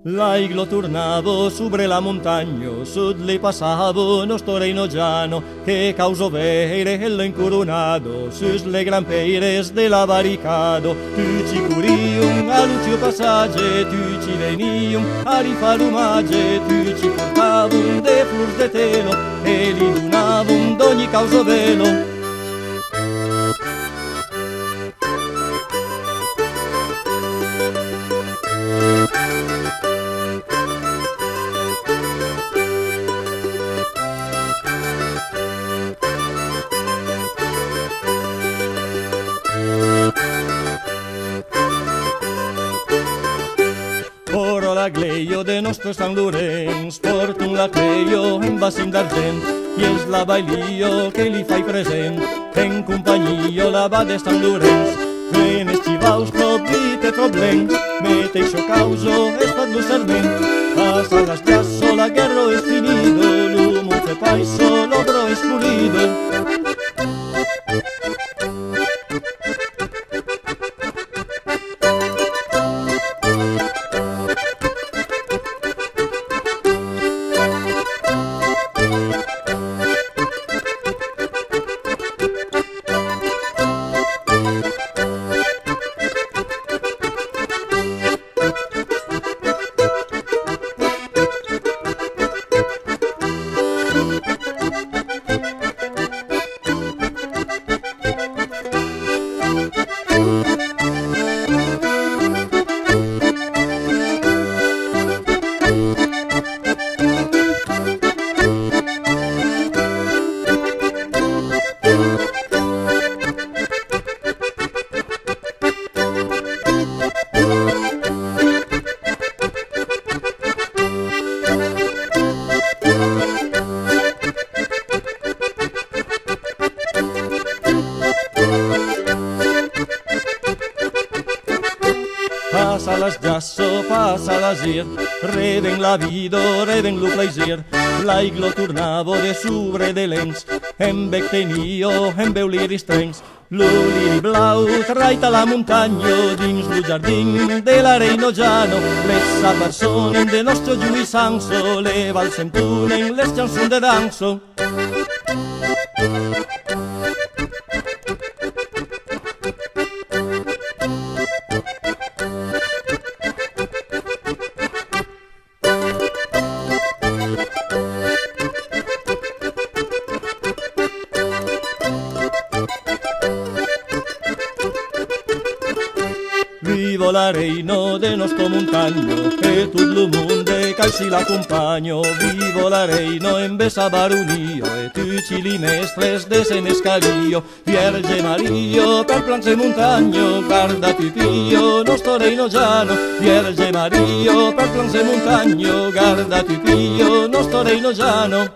L'aiglo tornavo sobre la montagna, sud li passavo nostro reino giano, che causo vere l'incoronato, sus le gran peires de la barricado. Tu ci curium a lucio passage, tu ci venium a rifar omage, tu ci portavum de flors de telo, e li donavum d'ogni causo velo. Oro la gleio de nostre Sant Lorenz, porto la cleio en bacin d'argent, i és la bailio que li fai present, en companyia la va de Sant Lorenz. En estivals prop vite troblencs, meteixo causo estat lo servent, passa las jasso la guerra es finido, l'humo fe paiso l'obro es pulido. Passa las jasso, passa l'asir, reven la vida, reven lo plaisir. L'aiglo tornavo de sobre de lents, en bec tenio, en veu liris trencs. Lo liri blau traita la muntagna, dins lo jardín de la reino giano. Les s'apersonen de nostro lluïsanso, le vals entunen les chansons de danso. Vivo la reino de nostro montagno, e tot lo monde caisi l'accompagno. Vivo la reino en besa baronio, e tutti li mestres de senescario. Vierge Maria per plans de montagno, guarda tu pio nostro reino giano. Vierge Maria per plans de montagno, guarda tu pio nostro reino giano.